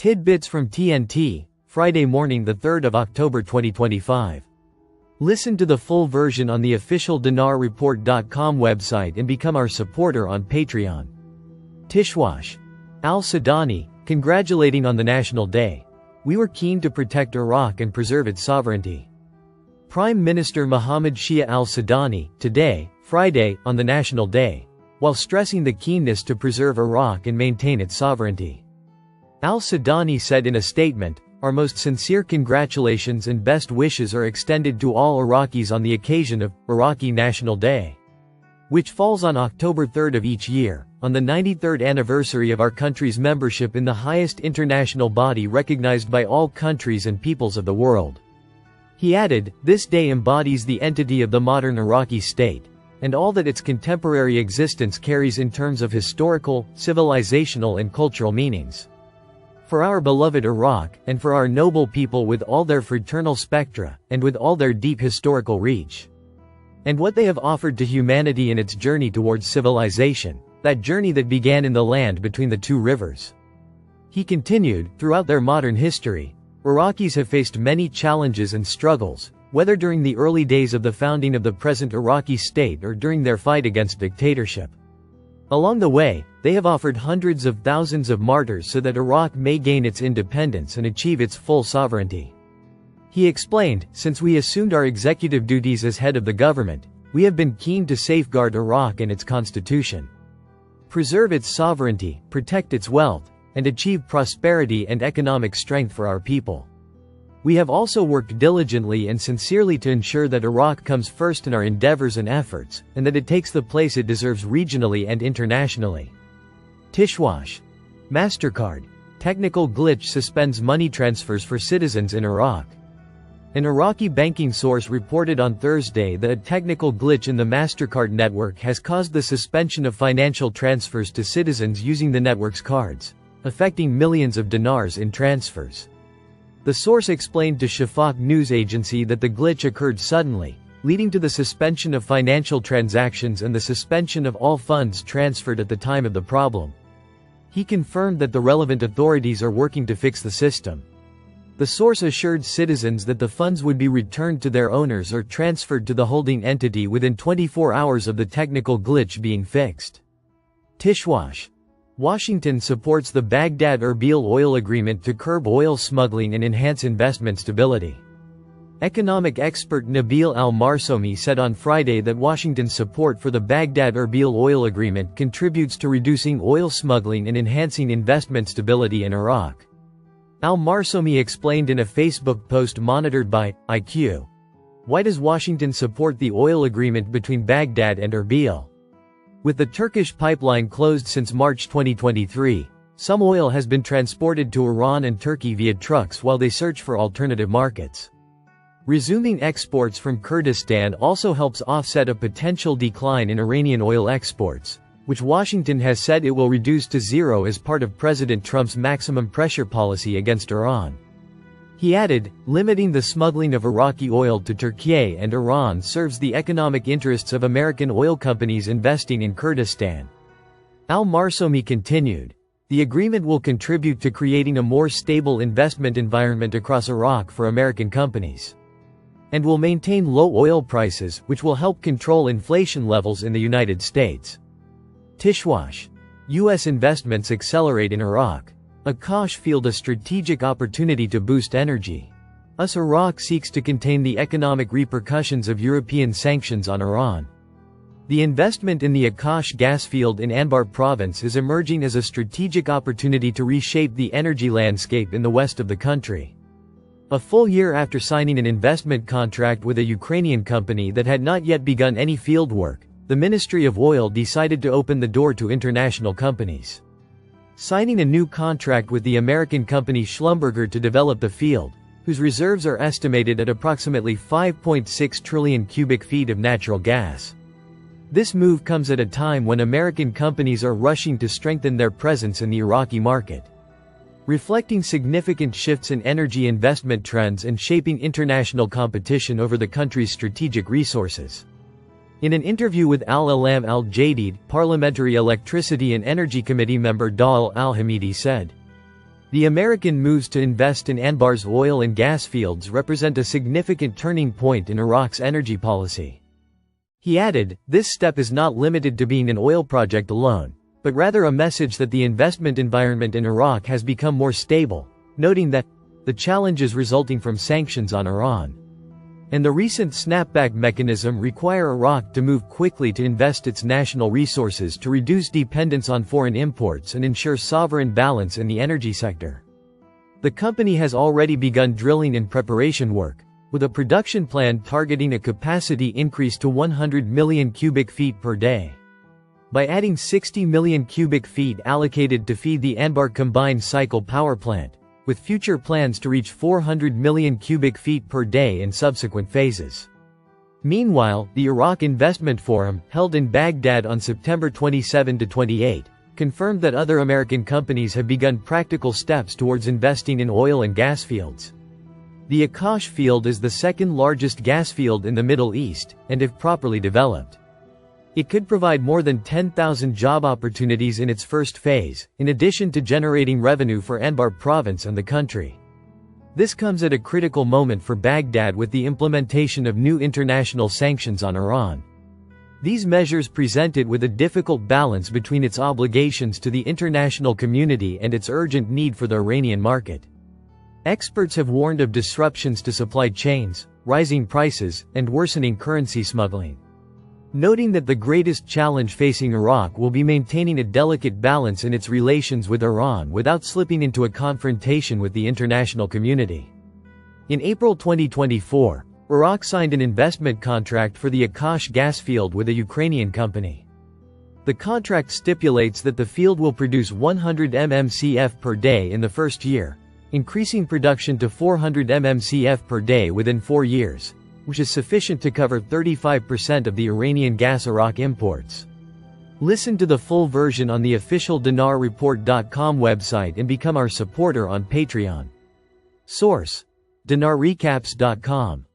Tidbits from TNT, Friday morning, the 3rd of October 2025. Listen to the full version on the official dinarreport.com website and become our supporter on Patreon. Tishwash. Al-Sudani, congratulating on the National Day. We were keen to protect Iraq and preserve its sovereignty. Prime Minister Mohammed Shia al-Sudani, today, Friday, on the National Day, while stressing the keenness to preserve Iraq and maintain its sovereignty. Al-Sudani said in a statement, "Our most sincere congratulations and best wishes are extended to all Iraqis on the occasion of Iraqi National Day, which falls on October 3rd of each year, on the 93rd anniversary of our country's membership in the highest international body recognized by all countries and peoples of the world." He added, "This day embodies the entity of the modern Iraqi state, and all that its contemporary existence carries in terms of historical, civilizational and cultural meanings. For our beloved Iraq, and for our noble people with all their fraternal spectra, and with all their deep historical reach, and what they have offered to humanity in its journey towards civilization, that journey that began in the land between the two rivers." He continued, "Throughout their modern history, Iraqis have faced many challenges and struggles, whether during the early days of the founding of the present Iraqi state or during their fight against dictatorship. Along the way, they have offered hundreds of thousands of martyrs so that Iraq may gain its independence and achieve its full sovereignty." He explained, "Since we assumed our executive duties as head of the government, we have been keen to safeguard Iraq and its constitution, preserve its sovereignty, protect its wealth, and achieve prosperity and economic strength for our people. We have also worked diligently and sincerely to ensure that Iraq comes first in our endeavors and efforts, and that it takes the place it deserves regionally and internationally." Tishwash. MasterCard. Technical glitch suspends money transfers for citizens in Iraq. An Iraqi banking source reported on Thursday that a technical glitch in the MasterCard network has caused the suspension of financial transfers to citizens using the network's cards, affecting millions of dinars in transfers. The source explained to Shafaq news agency that the glitch occurred suddenly, leading to the suspension of financial transactions and the suspension of all funds transferred at the time of the problem. He confirmed that the relevant authorities are working to fix the system. The source assured citizens that the funds would be returned to their owners or transferred to the holding entity within 24 hours of the technical glitch being fixed. Tishwash. Washington supports the Baghdad-Erbil oil agreement to curb oil smuggling and enhance investment stability. Economic expert Nabil al-Marsomi said on Friday that Washington's support for the Baghdad-Erbil oil agreement contributes to reducing oil smuggling and enhancing investment stability in Iraq. Al-Marsomi explained in a Facebook post monitored by IQ. Why does Washington support the oil agreement between Baghdad and Erbil? With the Turkish pipeline closed since March 2023, some oil has been transported to Iran and Turkey via trucks while they search for alternative markets. Resuming exports from Kurdistan also helps offset a potential decline in Iranian oil exports, which Washington has said it will reduce to zero as part of President Trump's maximum pressure policy against Iran. He added, limiting the smuggling of Iraqi oil to Turkey and Iran serves the economic interests of American oil companies investing in Kurdistan. Al-Marsomi continued, the agreement will contribute to creating a more stable investment environment across Iraq for American companies, and will maintain low oil prices, which will help control inflation levels in the United States. Tishwash. U.S. investments accelerate in Iraq. Akash field a strategic opportunity to boost energy. Iraq seeks to contain the economic repercussions of European sanctions on Iran. The investment in the Akash gas field in Anbar province is emerging as a strategic opportunity to reshape the energy landscape in the west of the country. A full year after signing an investment contract with a Ukrainian company that had not yet begun any field work, the Ministry of Oil decided to open the door to international companies, signing a new contract with the American company Schlumberger to develop the field, whose reserves are estimated at approximately 5.6 trillion cubic feet of natural gas. This move comes at a time when American companies are rushing to strengthen their presence in the Iraqi market, reflecting significant shifts in energy investment trends and shaping international competition over the country's strategic resources. In an interview with Al-Alam al-Jadid, Parliamentary Electricity and Energy Committee member Da'al al-Hamidi said, The American moves to invest in Anbar's oil and gas fields represent a significant turning point in Iraq's energy policy. He added, "This step is not limited to being an oil project alone, but rather a message that the investment environment in Iraq has become more stable," noting that the challenges resulting from sanctions on Iran and the recent snapback mechanism require Iraq to move quickly to invest its national resources to reduce dependence on foreign imports and ensure sovereign balance in the energy sector. The company has already begun drilling and preparation work, with a production plan targeting a capacity increase to 100 million cubic feet per day. By adding 60 million cubic feet allocated to feed the Anbar combined cycle power plant, with future plans to reach 400 million cubic feet per day in subsequent phases. Meanwhile, the Iraq Investment Forum, held in Baghdad on September 27–28, confirmed that other American companies have begun practical steps towards investing in oil and gas fields. The Akash field is the second largest gas field in the Middle East, and if properly developed, it could provide more than 10,000 job opportunities in its first phase, in addition to generating revenue for Anbar province and the country. This comes at a critical moment for Baghdad with the implementation of new international sanctions on Iran. These measures present it with a difficult balance between its obligations to the international community and its urgent need for the Iranian market. Experts have warned of disruptions to supply chains, rising prices, and worsening currency smuggling, noting that the greatest challenge facing Iraq will be maintaining a delicate balance in its relations with Iran without slipping into a confrontation with the international community. In April 2024, Iraq signed an investment contract for the Akash gas field with a Ukrainian company. The contract stipulates that the field will produce 100 mmcf per day in the first year, increasing production to 400 mmcf per day within 4 years, which is sufficient to cover 35% of the Iranian gas Iraq imports. Listen to the full version on the official dinarreport.com website and become our supporter on Patreon. Source: dinarrecaps.com